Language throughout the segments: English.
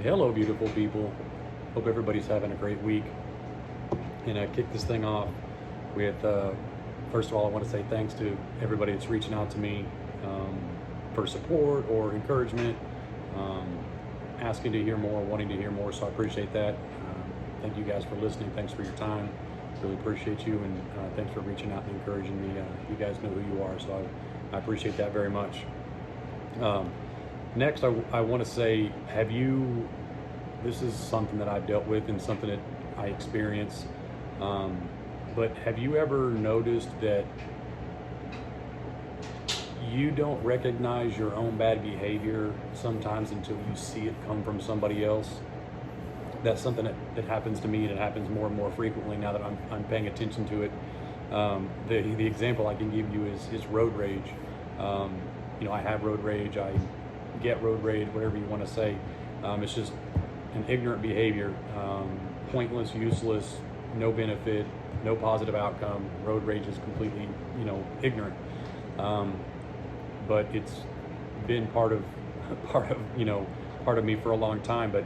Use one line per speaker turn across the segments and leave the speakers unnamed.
Hello, beautiful people. Hope everybody's having a great week. And I kick this thing off with, first of all, I want to say thanks to everybody that's reaching out to me for support or encouragement, um, asking to hear more, wanting to hear more. So I appreciate that. Thank you guys for listening. Thanks for your time. Really appreciate you. And thanks for reaching out and encouraging me. You guys know who you are. So I appreciate that very much. Um, Next, I want to say, this is something that I've dealt with and something that I experience, um, but have you ever noticed that you don't recognize your own bad behavior sometimes until you see it come from somebody else? That's something that happens to me, and it happens more and more frequently now that I'm paying attention to it. The example I can give you is road rage. I have road rage. I get road rage, whatever you want to say. It's just an ignorant behavior, pointless, useless, no benefit, no positive outcome. Road rage is completely, ignorant. But it's been part of, part of me for a long time. But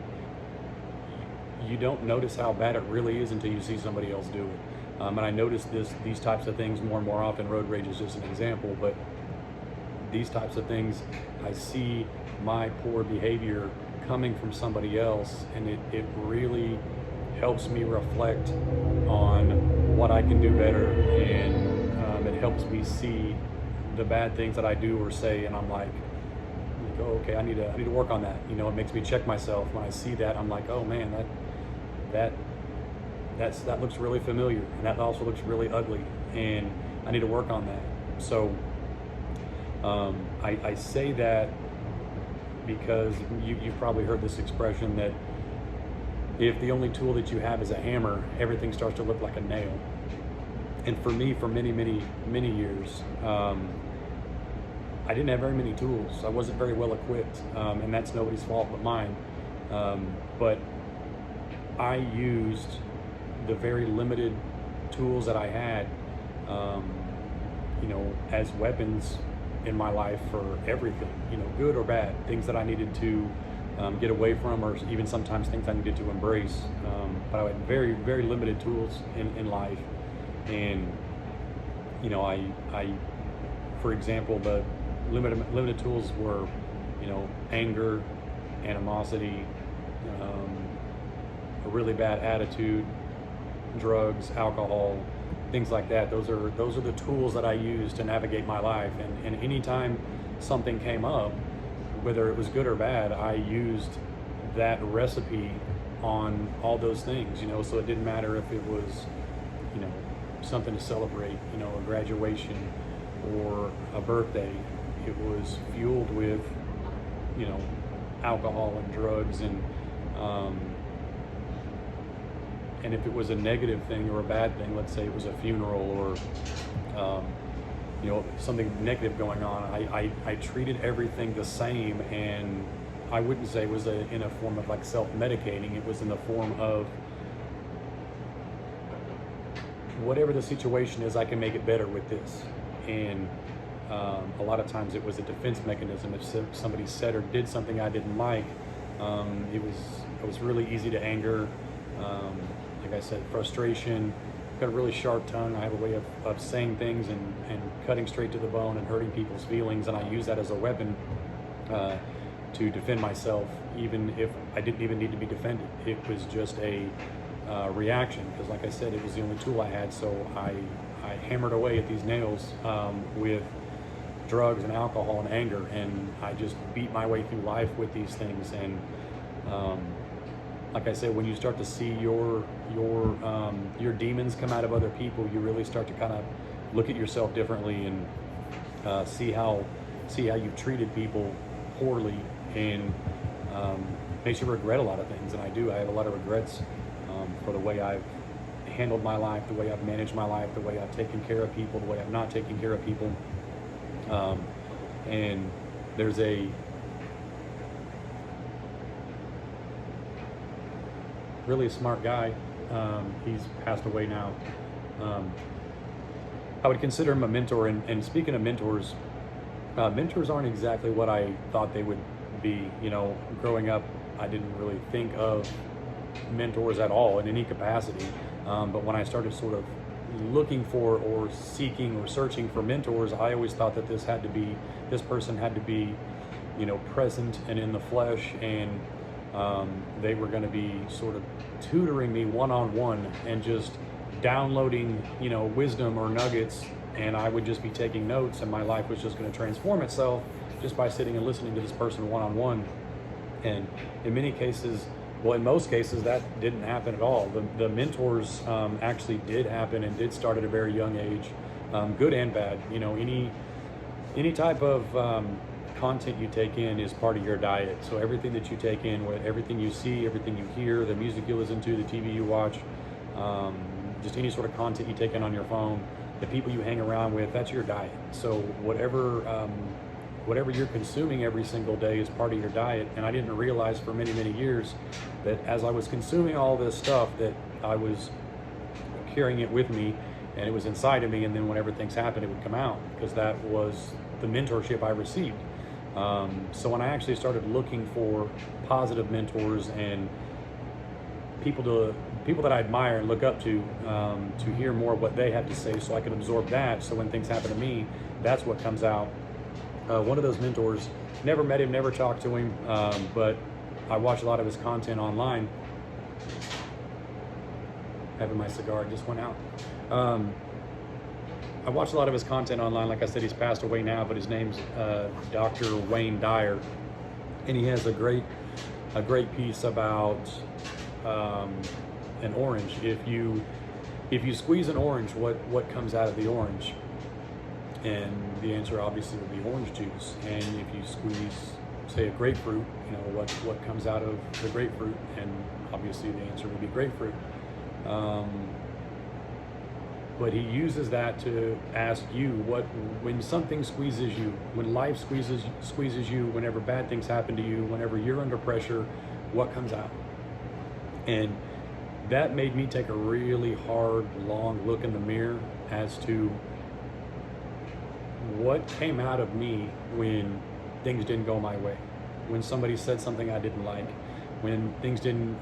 you don't notice how bad it really is until you see somebody else do it. And I notice these types of things more and more often. Road rage is just an example, but these types of things, I see my poor behavior coming from somebody else, and it really helps me reflect on what I can do better, and it helps me see the bad things that I do or say, and I'm like, oh, okay, I need to work on that. It makes me check myself when I see that. I'm like, oh man, that looks really familiar, and that also looks really ugly, and I need to work on that. So I say that because you've probably heard this expression that if the only tool that you have is a hammer, everything starts to look like a nail. And for me, for many, many, many years, I didn't have very many tools. I wasn't very well equipped, and that's nobody's fault but mine. But I used the very limited tools that I had, as weapons in my life for everything, good or bad, things that I needed to get away from, or even sometimes things I needed to embrace. But I had very, very limited tools in life. And, I, for example, the limited tools were, anger, animosity, a really bad attitude, drugs, alcohol, things like that. Those are the tools that I use to navigate my life. And anytime something came up, whether it was good or bad, I used that recipe on all those things, so it didn't matter if it was, something to celebrate, a graduation or a birthday. It was fueled with, alcohol and drugs, and if it was a negative thing or a bad thing, let's say it was a funeral or something negative going on, I treated everything the same. And I wouldn't say it was in a form of like self-medicating. It was in the form of, whatever the situation is, I can make it better with this. And a lot of times it was a defense mechanism. If somebody said or did something I didn't like, it was really easy to anger. Like I said, frustration. I've got a really sharp tongue. I have a way of saying things and cutting straight to the bone and hurting people's feelings, and I use that as a weapon to defend myself, even if I didn't even need to be defended. It was just a reaction, because like I said, it was the only tool I had. So I hammered away at these nails with drugs and alcohol and anger, and I just beat my way through life with these things. And like I said, when you start to see your demons come out of other people, you really start to kind of look at yourself differently, and see how you've treated people poorly, and makes you regret a lot of things. And I have a lot of regrets for the way I've handled my life, the way I've managed my life, the way I've taken care of people, the way I've not taken care of people. And there's a really smart guy. He's passed away now. I would consider him a mentor. And speaking of mentors, mentors aren't exactly what I thought they would be. Growing up, I didn't really think of mentors at all in any capacity. But when I started sort of looking for or seeking or searching for mentors, I always thought that this person had to be, present and in the flesh, and they were going to be sort of tutoring me one-on-one and just downloading, wisdom or nuggets, and I would just be taking notes, and my life was just going to transform itself just by sitting and listening to this person one-on-one. And in most cases, that didn't happen at all. The mentors actually did happen and did start at a very young age, good and bad. Any type of content you take in is part of your diet. So everything that you take in, everything you see, everything you hear, the music you listen to, the TV you watch, just any sort of content you take in on your phone, the people you hang around with, that's your diet. So whatever you're consuming every single day is part of your diet. And I didn't realize for many, many years that as I was consuming all this stuff, that I was carrying it with me, and it was inside of me, and then whenever things happened, it would come out, because that was the mentorship I received. So when I actually started looking for positive mentors and people that I admire and look up to hear more of what they had to say, so I could absorb that, so when things happen to me, that's what comes out. One of those mentors, never met him, never talked to him, but I watch a lot of his content online. Having my cigar just went out. I watch a lot of his content online. Like I said, he's passed away now, but his name's Dr. Wayne Dyer, and he has a great piece about an orange. If you squeeze an orange, what comes out of the orange? And the answer obviously would be orange juice. And if you squeeze, say, a grapefruit, what comes out of the grapefruit? And obviously the answer would be grapefruit. But he uses that to ask you, when something squeezes you, when life squeezes you, whenever bad things happen to you, whenever you're under pressure, what comes out? And that made me take a really hard, long look in the mirror as to what came out of me when things didn't go my way, when somebody said something I didn't like, when things didn't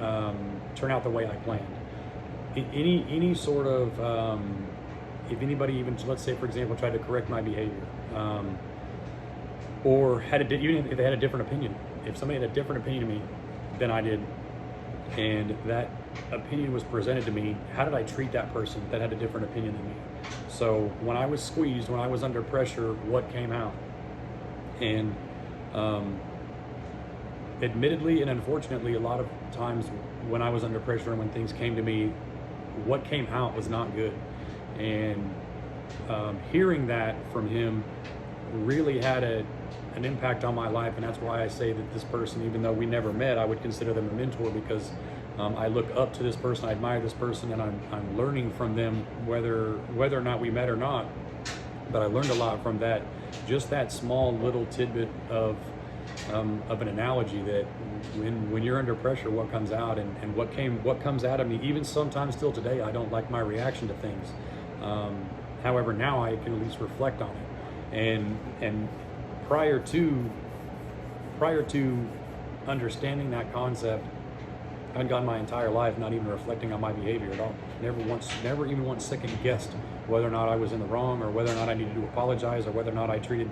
turn out the way I planned. Any sort of, if anybody even, let's say for example, tried to correct my behavior, or even if they had a different opinion, if somebody had a different opinion of me than I did, and that opinion was presented to me, how did I treat that person that had a different opinion than me? So when I was squeezed, when I was under pressure, what came out? And admittedly and unfortunately, a lot of times when I was under pressure and when things came to me, what came out was not good. And hearing that from him really had an impact on my life, and that's why I say that this person, even though we never met, I would consider them a mentor, because I look up to this person, I admire this person, and I'm learning from them, whether or not we met or not. But I learned a lot from that, just that small little tidbit of an analogy, that when you're under pressure, what comes out, and what comes out of me, even sometimes still today, I don't like my reaction to things. However, now I can at least reflect on it. And prior to understanding that concept, I'd gone my entire life not even reflecting on my behavior at all. Never even once second guessed whether or not I was in the wrong, or whether or not I needed to apologize, or whether or not I treated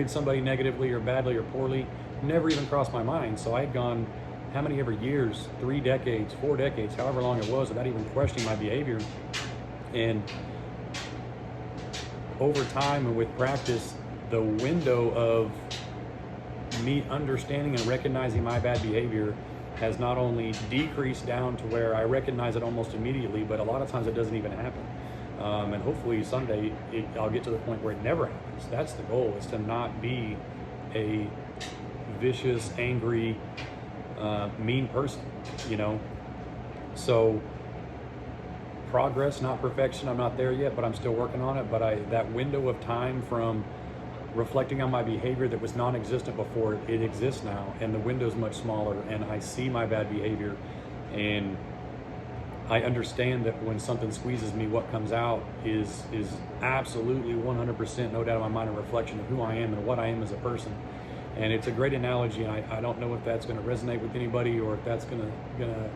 somebody negatively or badly or poorly. Never even crossed my mind. So I'd gone how many ever years, 3 decades, 4 decades, however long it was, without even questioning my behavior. And over time and with practice, the window of me understanding and recognizing my bad behavior has not only decreased down to where I recognize it almost immediately, but a lot of times it doesn't even happen. And hopefully someday I'll get to the point where it never happens. That's the goal, is to not be a vicious, angry, mean person, So progress, not perfection. I'm not there yet, but I'm still working on it. But that window of time from reflecting on my behavior that was non-existent before, it exists now, and the window's much smaller, and I see my bad behavior, and I understand that when something squeezes me, what comes out is absolutely 100%, no doubt in my mind, a reflection of who I am and what I am as a person. And it's a great analogy, and I don't know if that's going to resonate with anybody, or if that's going to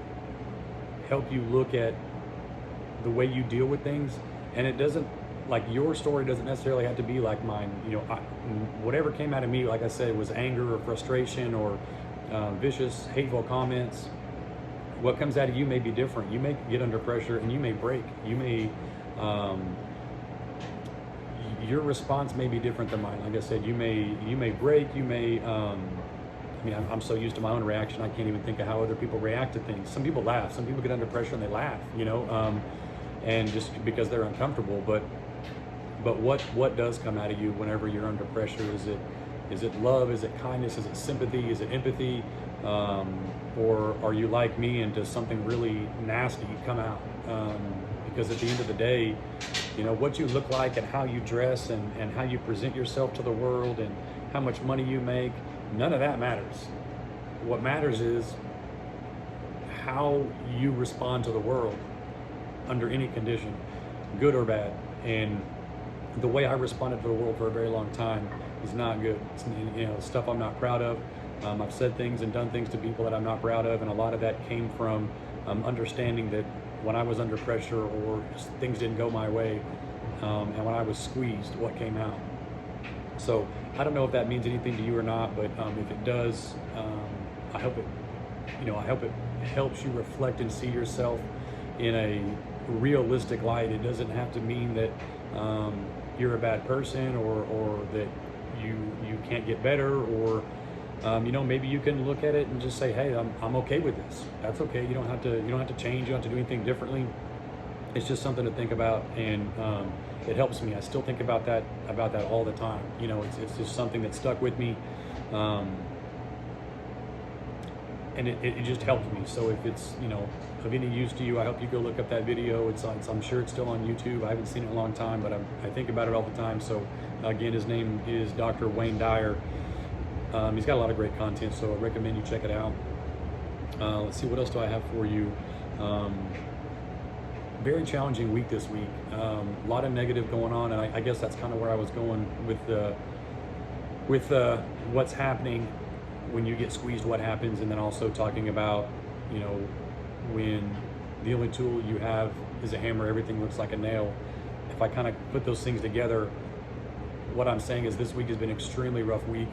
help you look at the way you deal with things. And it doesn't, like, your story doesn't necessarily have to be like mine. You know, whatever came out of me, like I said, was anger or frustration or vicious, hateful comments. What comes out of you may be different. You may get under pressure and you may break. You may, your response may be different than mine. Like I said, you may break. You may. I mean, I'm so used to my own reaction, I can't even think of how other people react to things. Some people laugh. Some people get under pressure and they laugh. You know, and just because they're uncomfortable. But what does come out of you whenever you're under pressure? Is it love? Is it kindness? Is it sympathy? Is it empathy? Or are you like me and does something really nasty come out? Because at the end of the day, you know, what you look like and how you dress and how you present yourself to the world and how much money you make, none of that matters. What matters is how you respond to the world under any condition, good or bad. And the way I responded to the world for a very long time is not good. It's, you know, stuff I'm not proud of. I've said things and done things to people that I'm not proud of, and a lot of that came from understanding that when I was under pressure or things didn't go my way, and when I was squeezed, what came out. So I don't know if that means anything to you or not, but if it does, I hope it helps you reflect and see yourself in a realistic light. It doesn't have to mean that you're a bad person or that you can't get better, or you know, maybe you can look at it and just say, hey, I'm okay with this. That's okay. You don't have to change. You don't have to do anything differently. It's just something to think about, and it helps me. I still think about that all the time. You know, it's just something that stuck with me, and it just helped me. So if it's, you know, of any use to you, I hope you go look up that video. I'm sure it's still on YouTube. I haven't seen it in a long time, but I think about it all the time. So again, his name is Dr. Wayne Dyer. He's got a lot of great content, so I recommend you check it out. Let's see, what else do I have for you? Very challenging week this week. A lot of negative going on, and I guess that's kind of where I was going with what's happening when you get squeezed, what happens, and then also talking about, you know, when the only tool you have is a hammer, everything looks like a nail. If I kind of put those things together, what I'm saying is this week has been an extremely rough week.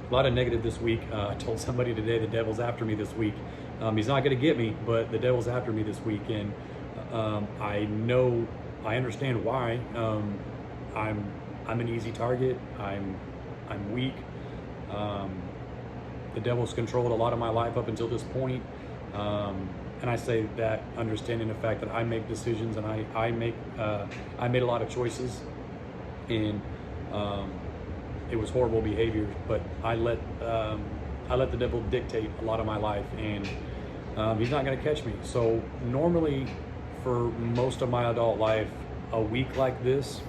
A lot of negative this week. I told somebody today the devil's after me this week. He's not going to get me, but the devil's after me this week, and I understand why. I'm an easy target. I'm weak. The devil's controlled a lot of my life up until this point. And I say that understanding the fact that I make decisions and I made a lot of choices, and it was horrible behavior, but I let the devil dictate a lot of my life, and he's not going to catch me. So normally, for most of my adult life, a week like this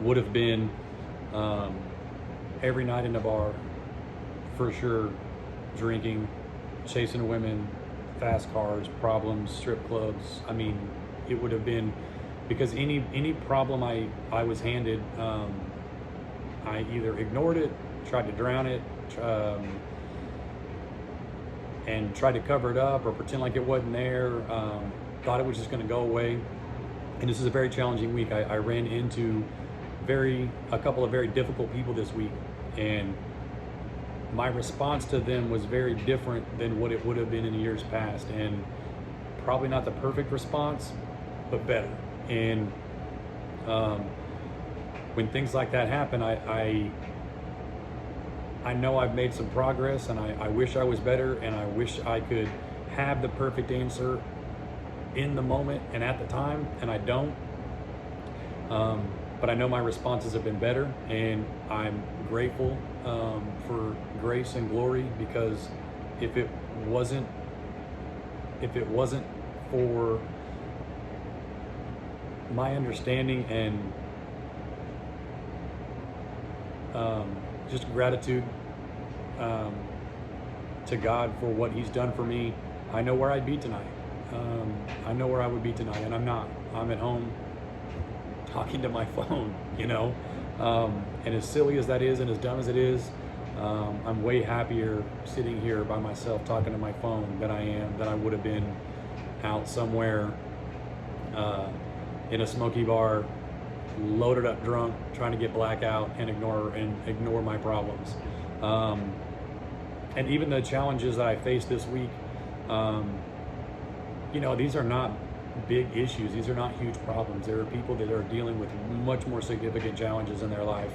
would have been every night in the bar, for sure, drinking, chasing women, fast cars, problems, strip clubs. I mean, it would have been, because any problem I was handed, I either ignored it, tried to drown it, and tried to cover it up or pretend like it wasn't there, thought it was just going to go away. And this is a very challenging week. I ran into a couple of very difficult people this week, and my response to them was very different than what it would have been in years past, and probably not the perfect response, but better. And when things like that happen, I know I've made some progress, and I wish I was better, and I wish I could have the perfect answer in the moment and at the time, and I don't. But I know my responses have been better, and I'm grateful for grace and glory, because if it wasn't for my understanding and just gratitude to God for what He's done for me, I know where I'd be tonight. I know where I would be tonight, and I'm not. I'm at home talking to my phone, you know. And as silly as that is, and as dumb as it is, I'm way happier sitting here by myself talking to my phone than I would have been out somewhere in a smoky bar, loaded up drunk, trying to get blackout and ignore my problems. And even the challenges that I faced this week, these are not big issues. These are not huge problems. There are people that are dealing with much more significant challenges in their life.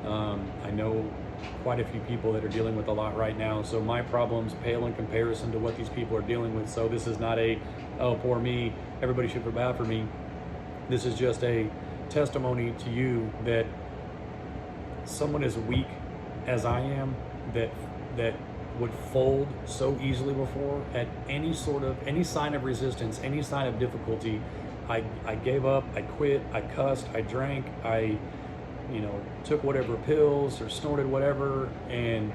I know quite a few people that are dealing with a lot right now. So my problems pale in comparison to what these people are dealing with. So this is not oh, poor me, everybody should feel bad for me. This is just a testimony to you that someone as weak as I am, that would fold so easily before at any sign of resistance, any sign of difficulty, I gave up, I quit, I cussed, I drank, I took whatever pills or snorted whatever, and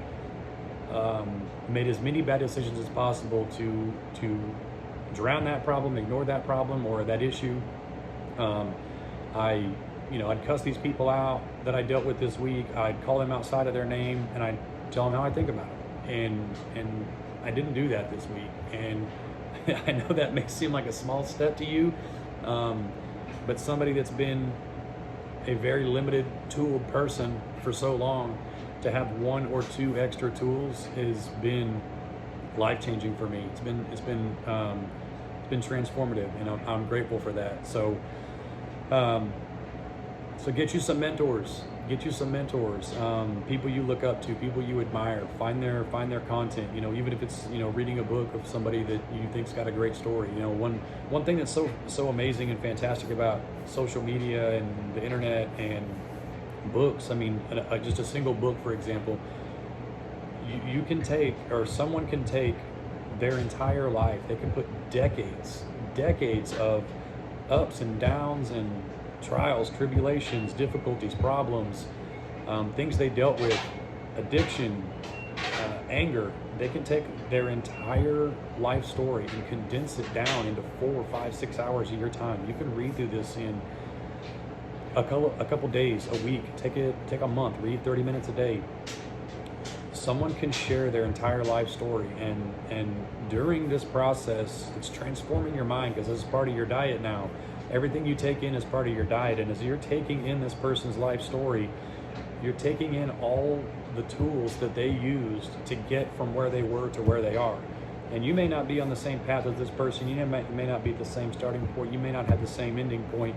made as many bad decisions as possible to drown that problem, ignore that problem or that issue. I'd cuss these people out that I dealt with this week. I'd call them outside of their name, and I'd tell them how I think about it. And I didn't do that this week. And I know that may seem like a small step to you, but somebody that's been a very limited tooled person for so long, to have one or two extra tools has been life-changing for me. It's been transformative, and I'm grateful for that. So get you some mentors. People you look up to, people you admire. Find their content. Even if it's reading a book of somebody that you think's got a great story. One thing that's so amazing and fantastic about social media and the internet and books. I mean, just a single book, for example. You can take, or someone can take, their entire life. They can put decades of ups and downs and trials, tribulations, difficulties, problems, things they dealt with, addiction, anger. They can take their entire life story and condense it down into 4, 5, 6 hours of your time. You can read through this in a couple days, a week. Take a month. Read 30 minutes a day. Someone can share their entire life story, and during this process, it's transforming your mind, because this is part of your diet now. Everything you take in is part of your diet, and as you're taking in this person's life story, you're taking in all the tools that they used to get from where they were to where they are. And you may not be on the same path as this person. You may not be at the same starting point. You may not have the same ending point.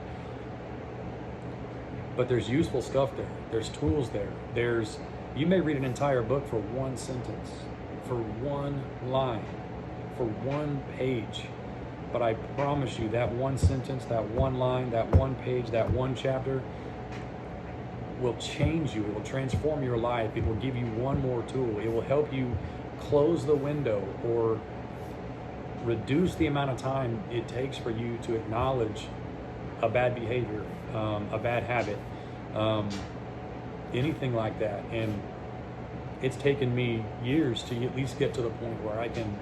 But there's useful stuff there. There's tools there. You may read an entire book for one sentence, for one line, for one page. But I promise you, that one sentence, that one line, that one page, that one chapter will change you. It will transform your life. It will give you one more tool. It will help you close the window or reduce the amount of time it takes for you to acknowledge a bad behavior, a bad habit, anything like that. And it's taken me years to at least get to the point where I can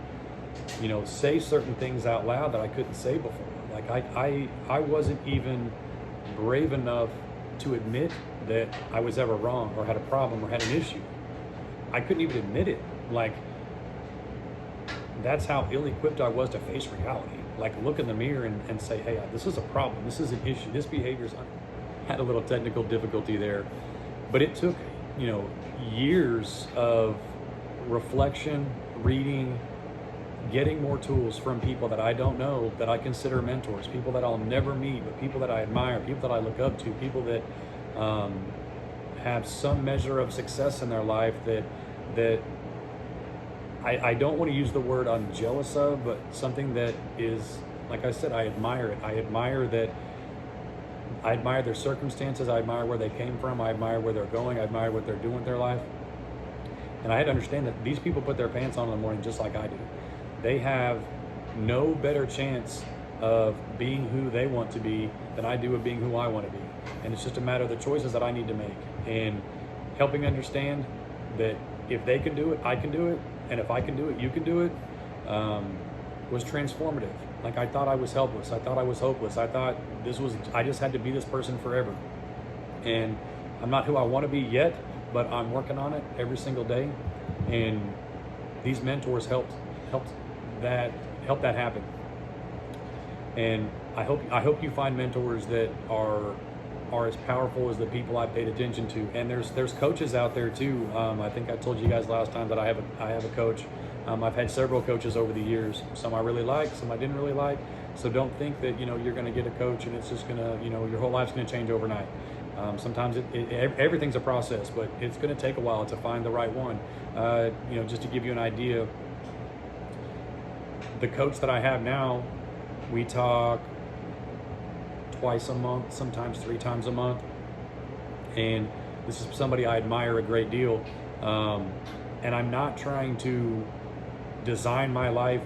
say certain things out loud that I couldn't say before. Like I wasn't even brave enough to admit that I was ever wrong or had a problem or had an issue. I couldn't even admit it. Like, that's how ill-equipped I was to face reality. Like, look in the mirror and say, hey, this is a problem. This is an issue. This behavior's had a little technical difficulty there. But it took, years of reflection, reading, getting more tools from people that I don't know, that I consider mentors, people that I'll never meet, but people that I admire, people that I look up to, people that have some measure of success in their life that I don't want to use the word I'm jealous of, but something that is, like I said, I admire it. I admire their circumstances. I admire where they came from. I admire where they're going. I admire what they're doing with their life. And I had to understand that these people put their pants on in the morning just like I do. They have no better chance of being who they want to be than I do of being who I want to be. And it's just a matter of the choices that I need to make. And helping understand that if they can do it, I can do it. And if I can do it, you can do it, was transformative. Like, I thought I was helpless. I thought I was hopeless. I thought I just had to be this person forever. And I'm not who I want to be yet, but I'm working on it every single day. And these mentors helped that happen. And I hope you find mentors that are as powerful as the people I paid attention to. And there's coaches out there too. I think I told you guys last time that I have a coach. I've had several coaches over the years. Some I really like, some I didn't really like. So don't think that you're going to get a coach and it's just going to your whole life's going to change overnight. Sometimes everything's a process, but it's going to take a while to find the right one. Just to give you an idea, the coach that I have now, we talk twice a month, sometimes 3 times a month. And this is somebody I admire a great deal. And I'm not trying to design my life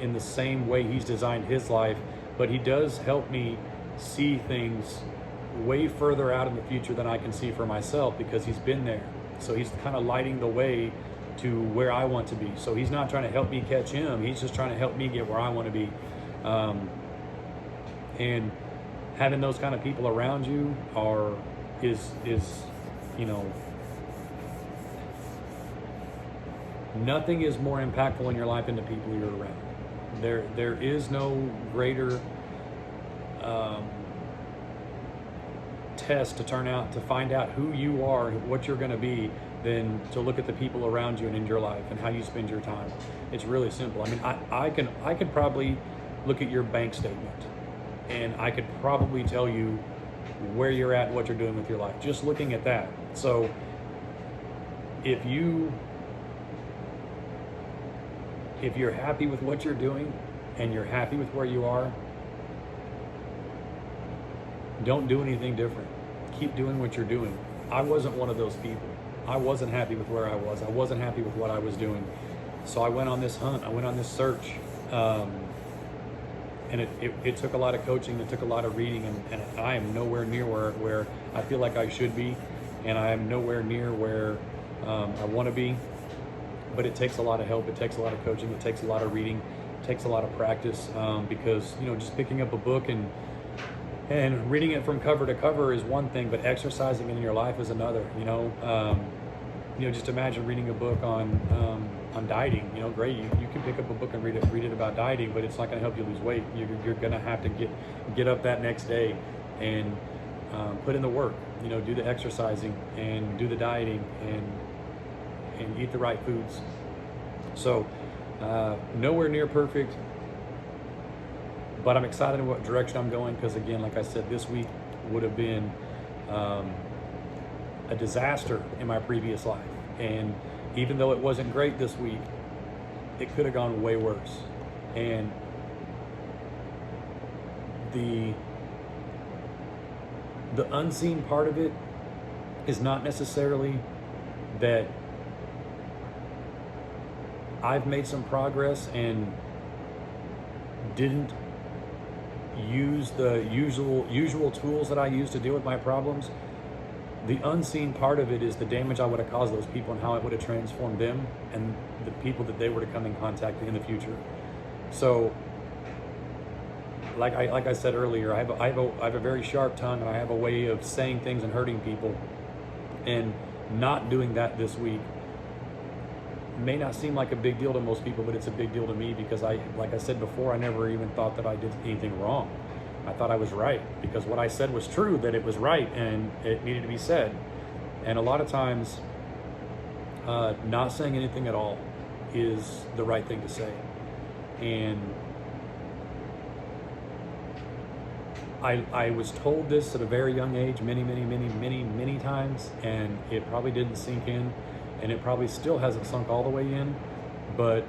in the same way he's designed his life, but he does help me see things way further out in the future than I can see for myself, because he's been there. So he's kind of lighting the way to where I want to be. So he's not trying to help me catch him, he's just trying to help me get where I want to be. And having those kind of people around you is nothing is more impactful in your life than the people you're around. There is no greater test to find out who you are, what you're going to be, than to look at the people around you and in your life and how you spend your time. It's really simple. I mean, I could probably look at your bank statement and I could probably tell you where you're at and what you're doing with your life, just looking at that. So if you're happy with what you're doing and you're happy with where you are, don't do anything different. Keep doing what you're doing. I wasn't one of those people. I wasn't happy with where I was. I wasn't happy with what I was doing. So I went on this hunt. I went on this search. And it took a lot of coaching. It took a lot of reading. And I am nowhere near where I feel like I should be. And I am nowhere near where I want to be. But it takes a lot of help. It takes a lot of coaching. It takes a lot of reading. It takes a lot of practice, because just picking up a book and reading it from cover to cover is one thing, but exercising it in your life is another. Just imagine reading a book on dieting. Great, you can pick up a book and read it about dieting, but it's not going to help you lose weight. You're going to have to get up that next day and put in the work. Do the exercising and do the dieting and eat the right foods. So nowhere near perfect, but I'm excited in what direction I'm going, because again, like I said, this week would have been a disaster in my previous life. And even though it wasn't great this week, it could have gone way worse. And the unseen part of it is not necessarily that I've made some progress and didn't use the usual tools that I use to deal with my problems. The unseen part of it is the damage I would have caused those people and how it would have transformed them and the people that they were to come in contact with in the future. So, like I said earlier, I have a very sharp tongue, and I have a way of saying things and hurting people. And not doing that this week may not seem like a big deal to most people, but it's a big deal to me, because like I said before, I never even thought that I did anything wrong. I thought I was right, because what I said was true, that it was right and it needed to be said. And a lot of times, not saying anything at all is the right thing to say. And I was told this at a very young age, many times, and it probably didn't sink in. And it probably still hasn't sunk all the way in, but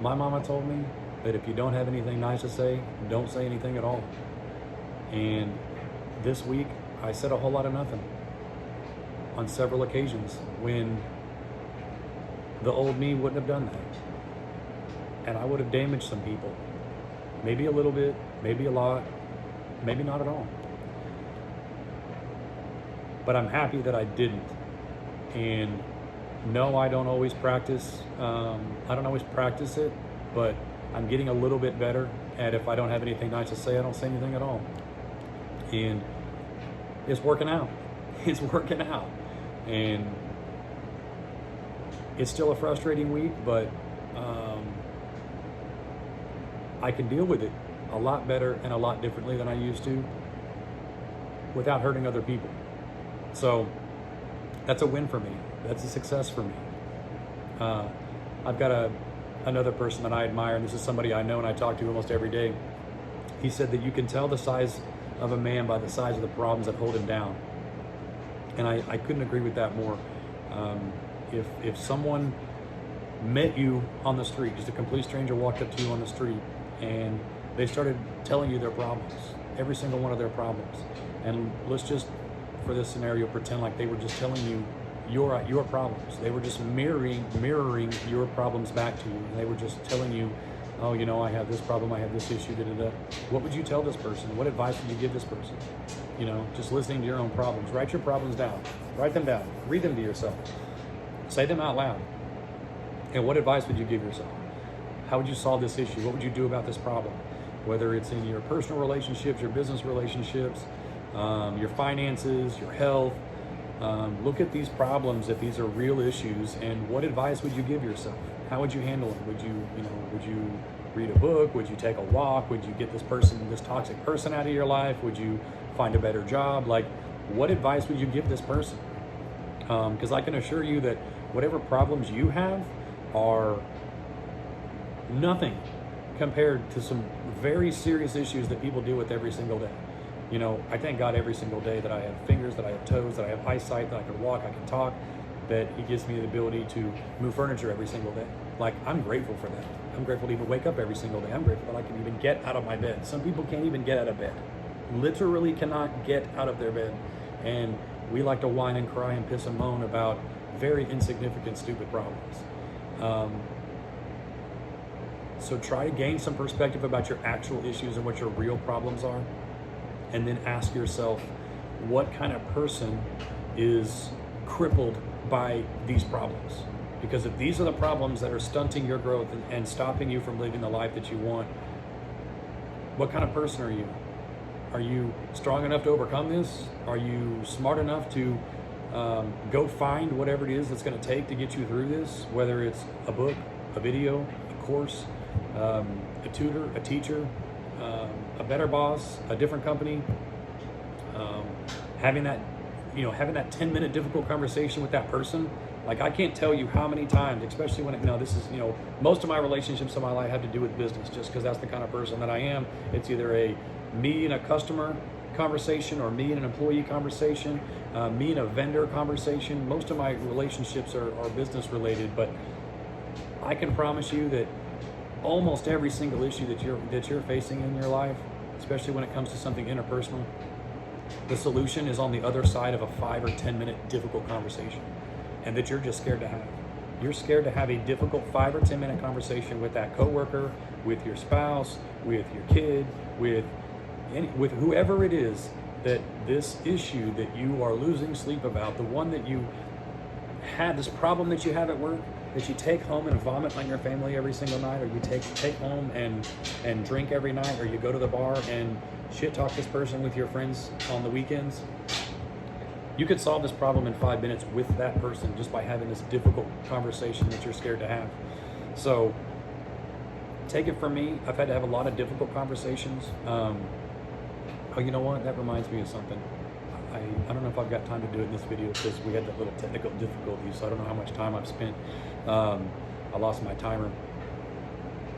my mama told me that if you don't have anything nice to say, don't say anything at all. And this week, I said a whole lot of nothing on several occasions when the old me wouldn't have done that. And I would have damaged some people. Maybe a little bit, maybe a lot, maybe not at all. But I'm happy that I didn't. And no, I don't always practice. I don't always practice it, but I'm getting a little bit better at, if I don't have anything nice to say, I don't say anything at all. And it's working out. It's working out. And it's still a frustrating week, but I can deal with it a lot better and a lot differently than I used to without hurting other people. So that's a win for me. That's a success for me. I've got another person that I admire, and this is somebody I know and I talk to almost every day. He said that you can tell the size of a man by the size of the problems that hold him down. And I couldn't agree with that more. If someone met you on the street, just a complete stranger walked up to you on the street, and they started telling you their problems, every single one of their problems, and let's just, for this scenario, pretend like they were just telling you your problems. They were just mirroring your problems back to you. And they were just telling you, oh, you know, I have this problem, I have this issue, da-da-da. What would you tell this person? What advice would you give this person? You know, just listening to your own problems. Write your problems down. Write them down. Read them to yourself. Say them out loud. And what advice would you give yourself? How would you solve this issue? What would you do about this problem? Whether it's in your personal relationships, your business relationships, your finances, your health. Look at these problems if these are real issues, and what advice would you give yourself? How would you handle them? Would you read a book? Would you take a walk? Would you get this toxic person out of your life? Would you find a better job? Like, what advice would you give this person? Because I can assure you that whatever problems you have are nothing compared to some very serious issues that people deal with every single day. You know, I thank God every single day that I have fingers, that I have toes, that I have eyesight, that I can walk, I can talk, that He gives me the ability to move furniture every single day. Like, I'm grateful for that. I'm grateful to even wake up every single day. I'm grateful that I can even get out of my bed. Some people can't even get out of bed. Literally cannot get out of their bed. And we like to whine and cry and piss and moan about very insignificant, stupid problems. So try to gain some perspective about your actual issues and what your real problems are. And then ask yourself, what kind of person is crippled by these problems? Because if these are the problems that are stunting your growth and stopping you from living the life that you want, what kind of person are you? Are you strong enough to overcome this? Are you smart enough to go find whatever it is that's going to take to get you through this? Whether it's a book, a video, a course, a tutor, a teacher, a better boss, a different company, having that 10-minute difficult conversation with that person. Like, I can't tell you how many times, especially when most of my relationships in my life have to do with business, just because that's the kind of person that I am. It's either a me and a customer conversation, or me and an employee conversation, me and a vendor conversation. Most of my relationships are business related, but I can promise you that almost every single issue that you're facing in your life, especially when it comes to something interpersonal, the solution is on the other side of a 5 or 10 minute difficult conversation, and that you're just scared to have. You're scared to have a difficult 5 or 10 minute conversation with that coworker, with your spouse, with your kid, with whoever it is, that this issue that you are losing sleep about, the one that you had, this problem that you have at work, that you take home and vomit on your family every single night, or you take home and drink every night, or you go to the bar and shit talk this person with your friends on the weekends. You could solve this problem in 5 minutes with that person just by having this difficult conversation that you're scared to have. So take it from me, I've had to have a lot of difficult conversations. Oh, you know what? That reminds me of something. I don't know if I've got time to do it in this video because we had that little technical difficulty, so I don't know how much time I've spent. I lost my timer.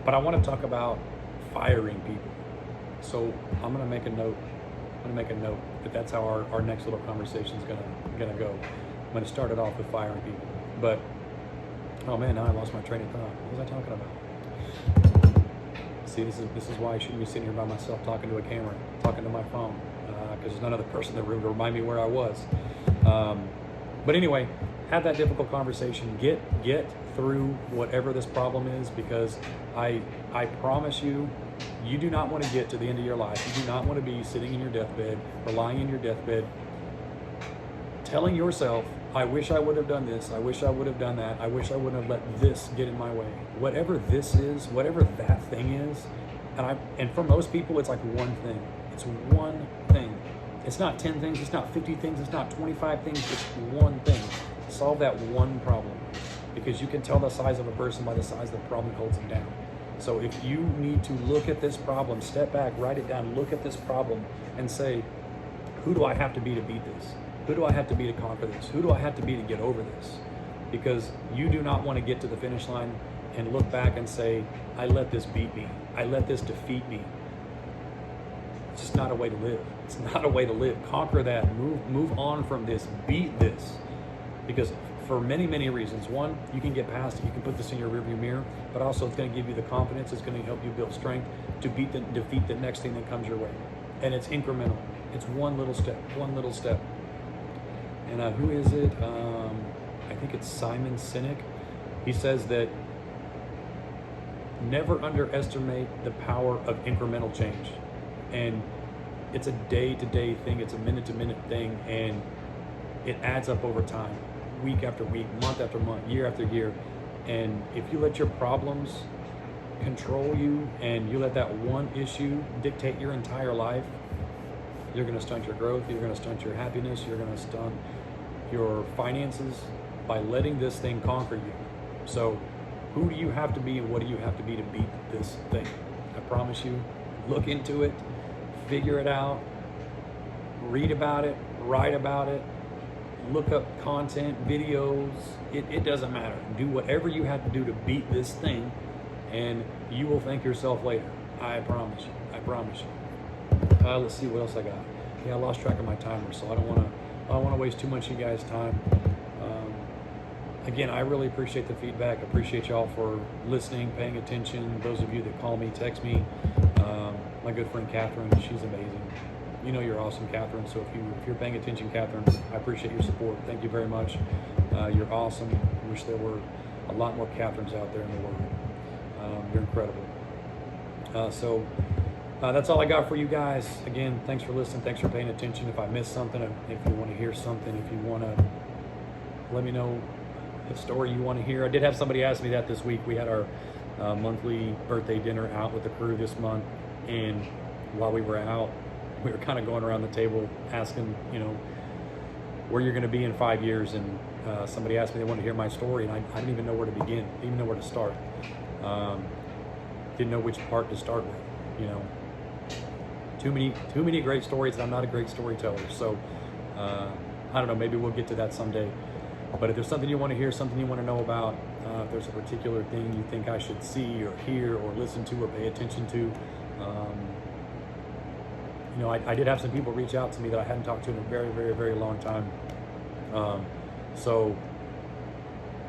But I want to talk about firing people. So I'm going to make a note. That that's how our next little conversation is gonna go. I'm going to start it off with firing people. But, oh man, now I lost my train of thought. What was I talking about? See, this is why I shouldn't be sitting here by myself talking to a camera, talking to my phone, because there's none other person that would remind me where I was. But anyway, have that difficult conversation. Get through whatever this problem is, because I promise you, you do not want to get to the end of your life. You do not want to be sitting in your deathbed or lying in your deathbed telling yourself, I wish I would have done this. I wish I would have done that. I wish I wouldn't have let this get in my way. Whatever this is, whatever that thing is, and for most people, it's like one thing. It's one thing. It's not 10 things. It's not 50 things. It's not 25 things. It's one thing. Solve that one problem, because you can tell the size of a person by the size of the problem that holds them down. So if you need to look at this problem, step back, write it down, look at this problem and say, who do I have to be to beat this? Who do I have to be to conquer this? Who do I have to be to get over this? Because you do not want to get to the finish line and look back and say, I let this beat me. I let this defeat me. It's just not a way to live. It's not a way to live. Conquer that, move on from this, beat this. Because for many, many reasons. One, you can get past it. You can put this in your rearview mirror, but also it's going to give you the confidence. It's going to help you build strength to defeat the next thing that comes your way. And it's incremental. It's one little step, one little step. And who is it? I think it's Simon Sinek. He says that never underestimate the power of incremental change. And it's a day-to-day thing. It's a minute-to-minute thing. And it adds up over time. Week after week, month after month, year after year. And if you let your problems control you and you let that one issue dictate your entire life, you're going to stunt your growth, you're going to stunt your happiness, you're going to stunt your finances by letting this thing conquer you. So who do you have to be and what do you have to be to beat this thing? I promise you, look into it, figure it out, read about it, write about it, look up content, videos, it doesn't matter. Do whatever you have to do to beat this thing, and you will thank yourself later. I promise you. I promise you. Let's see what else I got. Yeah, I lost track of my timer, so I don't want to waste too much of you guys' time. Again, I really appreciate the feedback. I appreciate y'all for listening, paying attention. Those of you that call me, text me. My good friend Catherine, she's amazing. You know you're awesome, Catherine. So if you're paying attention, Catherine, I appreciate your support. Thank you very much. You're awesome. I wish there were a lot more Catherines out there in the world. You're incredible. That's all I got for you guys. Again, thanks for listening. Thanks for paying attention. If I missed something, if you want to hear something, if you want to let me know the story you want to hear. I did have somebody ask me that this week. We had our monthly birthday dinner out with the crew this month, and while we were out, we were kind of going around the table asking, where you're going to be in 5 years. And somebody asked me they wanted to hear my story, and I didn't even know where to begin, didn't even know where to start. Didn't know which part to start with. Too many great stories, and I'm not a great storyteller. So I don't know. Maybe we'll get to that someday. But if there's something you want to hear, something you want to know about, if there's a particular thing you think I should see or hear or listen to or pay attention to. I did have some people reach out to me that I hadn't talked to in a very, very, very long time. So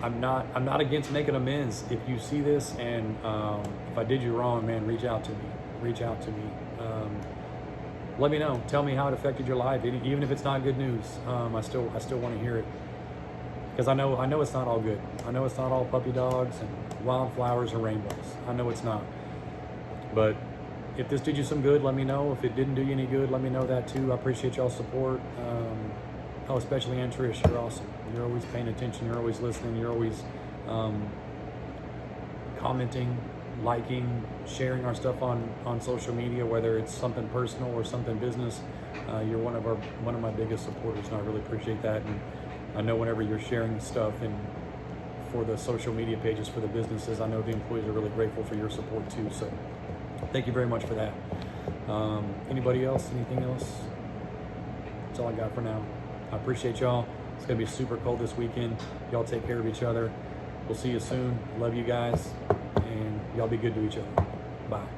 I'm not against making amends. If you see this and if I did you wrong, man, reach out to me. Reach out to me. Let me know. Tell me how it affected your life, even if it's not good news. I still want to hear it, because I know it's not all good. I know it's not all puppy dogs and wildflowers and rainbows. I know it's not. But if this did you some good, let me know. If it didn't do you any good, let me know that too. I appreciate y'all's support. Especially Ann Trish, you're awesome. You're always paying attention. You're always listening. You're always commenting, liking, sharing our stuff on social media, whether it's something personal or something business. You're one of my biggest supporters, and I really appreciate that. And I know whenever you're sharing stuff and for the social media pages for the businesses, I know the employees are really grateful for your support too. So thank you very much for that. Anybody else? Anything else? That's all I got for now. I appreciate y'all. It's gonna be super cold this weekend. Y'all take care of each other. We'll see you soon. Love you guys, and y'all be good to each other. Bye.